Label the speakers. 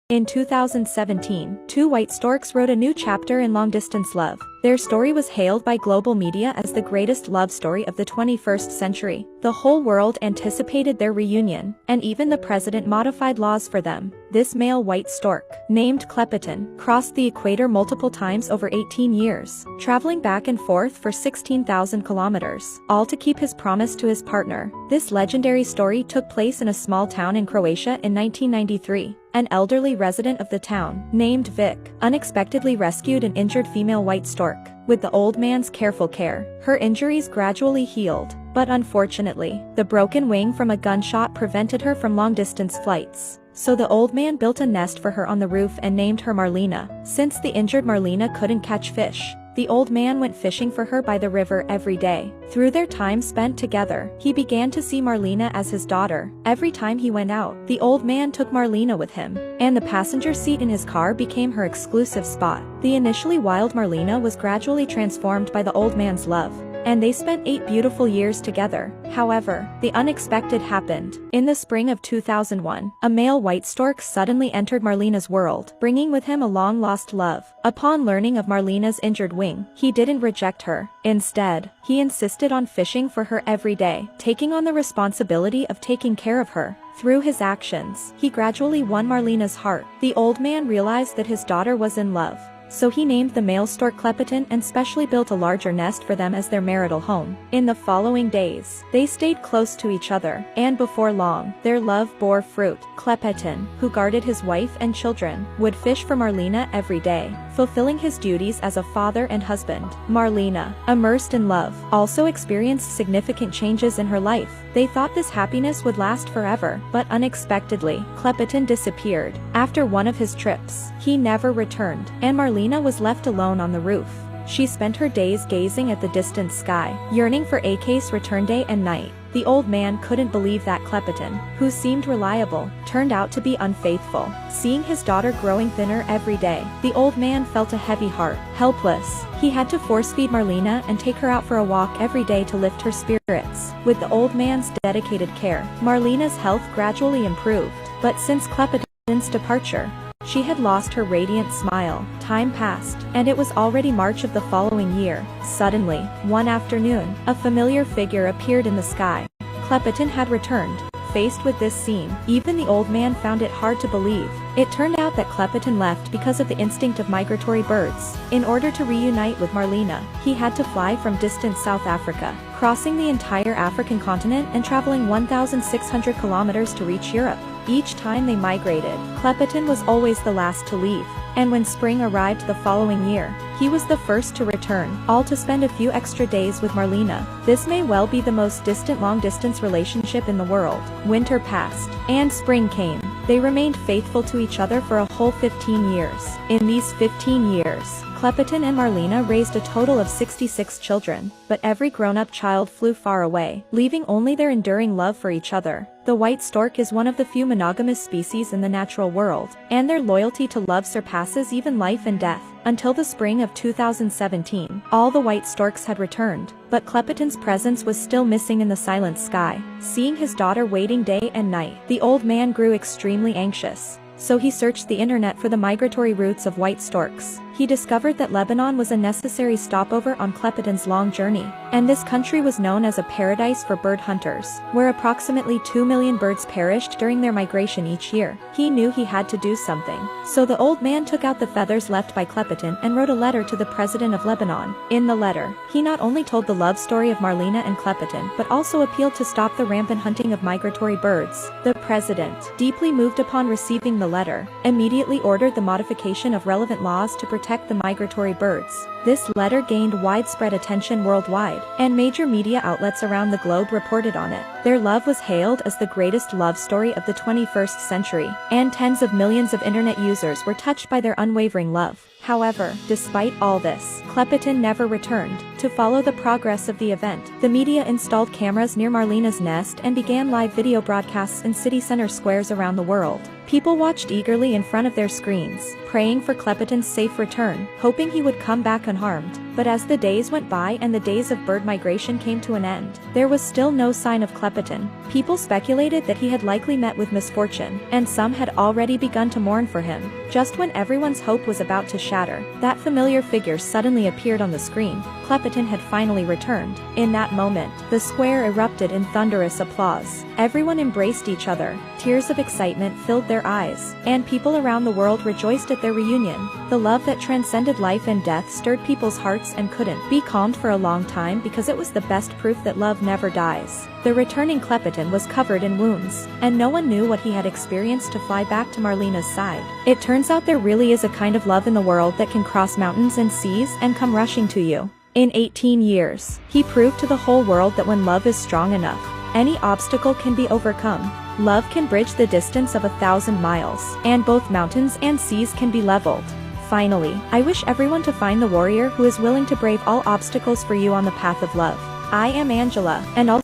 Speaker 1: In 2017, two white storks wrote a new chapter in long-distance love. Their story was hailed by global media as the greatest love story of the 21st century. The whole world anticipated their reunion, and even the president modified laws for them. This male white stork, named Klepeton, crossed the equator multiple times over 18 years, traveling back and forth for 16,000 kilometers, all to keep his promise to his partner. This legendary story took place in a small town in Croatia in 1993. An elderly resident of the town, named Vic, unexpectedly rescued an injured female white stork. With the old man's careful care, her injuries gradually healed, but unfortunately, the broken wing from a gunshot prevented her from long-distance flights. So the old man built a nest for her on the roof and named her Marlena. Since the injured Marlena couldn't catch fish, the old man went fishing for her by the river every day. Through their time spent together, he began to see Marlena as his daughter. Every time he went out, the old man took Marlena with him, and the passenger seat in his car became her exclusive spot. The initially wild Marlena was gradually transformed by the old man's love, and they spent 8 beautiful years together. However, the unexpected happened. In the spring of 2001, a male white stork suddenly entered Marlena's world, bringing with him a long-lost love. Upon learning of Marlena's injured wing, he didn't reject her. Instead, he insisted on fishing for her every day, taking on the responsibility of taking care of her. Through his actions, he gradually won Marlena's heart. The old man realized that his daughter was in love, so he named the male stork Klepeton and specially built a larger nest for them as their marital home. In the following days, they stayed close to each other, and before long, their love bore fruit. Klepeton, who guarded his wife and children, would fish for Marlena every day, fulfilling his duties as a father and husband. Marlena, immersed in love, also experienced significant changes in her life. They thought this happiness would last forever, but unexpectedly, Klepeton disappeared. After one of his trips, he never returned, and Marlena was left alone on the roof. She spent her days gazing at the distant sky, yearning for AK's return day and night. The old man couldn't believe that Klepeton, who seemed reliable, turned out to be unfaithful. Seeing his daughter growing thinner every day, the old man felt a heavy heart. Helpless, he had to force-feed Marlena and take her out for a walk every day to lift her spirits. With the old man's dedicated care, Marlena's health gradually improved. But since Klepeton's departure, she had lost her radiant smile. Time passed, and it was already March of the following year. Suddenly, one afternoon, a familiar figure appeared in the sky. Klepeton had returned. Faced with this scene, even the old man found it hard to believe. It turned out that Klepeton left because of the instinct of migratory birds. In order to reunite with Marlena, he had to fly from distant South Africa, crossing the entire African continent and traveling 1,600 kilometers to reach Europe. Each time they migrated, Klepeton was always the last to leave, and when spring arrived the following year, he was the first to return, all to spend a few extra days with Marlena. This may well be the most distant long-distance relationship in the world. Winter passed, and spring came. They remained faithful to each other for a whole 15 years. In these 15 years, Klepeton and Marlena raised a total of 66 children, but every grown-up child flew far away, leaving only their enduring love for each other. The white stork is one of the few monogamous species in the natural world, and their loyalty to love surpasses even life and death. Until the spring of 2017, all the white storks had returned, but Klepeton's presence was still missing in the silent sky. Seeing his daughter waiting day and night, the old man grew extremely anxious. So he searched the internet for the migratory routes of white storks. He discovered that Lebanon was a necessary stopover on Klepeton's long journey, and this country was known as a paradise for bird hunters, where approximately 2 million birds perished during their migration each year. He knew he had to do something, so the old man took out the feathers left by Klepeton and wrote a letter to the president of Lebanon. In the letter, he not only told the love story of Marlena and Klepeton, but also appealed to stop the rampant hunting of migratory birds. The president, deeply moved upon receiving the letter, immediately ordered the modification of relevant laws to protect the migratory birds. This letter gained widespread attention worldwide, and major media outlets around the globe reported on it. Their love was hailed as the greatest love story of the 21st century, and tens of millions of internet users were touched by their unwavering love. However, despite all this, Klepeton never returned. To follow the progress of the event, the media installed cameras near Marlena's nest and began live video broadcasts in city center squares around the world. People watched eagerly in front of their screens, praying for Klepeton's safe return, hoping he would come back unharmed. But as the days went by and the days of bird migration came to an end, there was still no sign of Klepeton. People speculated that he had likely met with misfortune, and some had already begun to mourn for him. Just when everyone's hope was about to shatter, that familiar figure suddenly appeared on the screen. Klepeton had finally returned. In that moment, the square erupted in thunderous applause. Everyone embraced each other, tears of excitement filled their eyes, and people around the world rejoiced at their reunion. The love that transcended life and death stirred people's hearts and couldn't be calmed for a long time because it was the best proof that love never dies. The returning Klepeton was covered in wounds, and no one knew what he had experienced to fly back to Marlena's side. It turns out there really is a kind of love in the world that can cross mountains and seas and come rushing to you. In 18 years, he proved to the whole world that when love is strong enough, any obstacle can be overcome. Love can bridge the distance of 1,000 miles, and both mountains and seas can be leveled. Finally, I wish everyone to find the warrior who is willing to brave all obstacles for you on the path of love. I am Angela, and also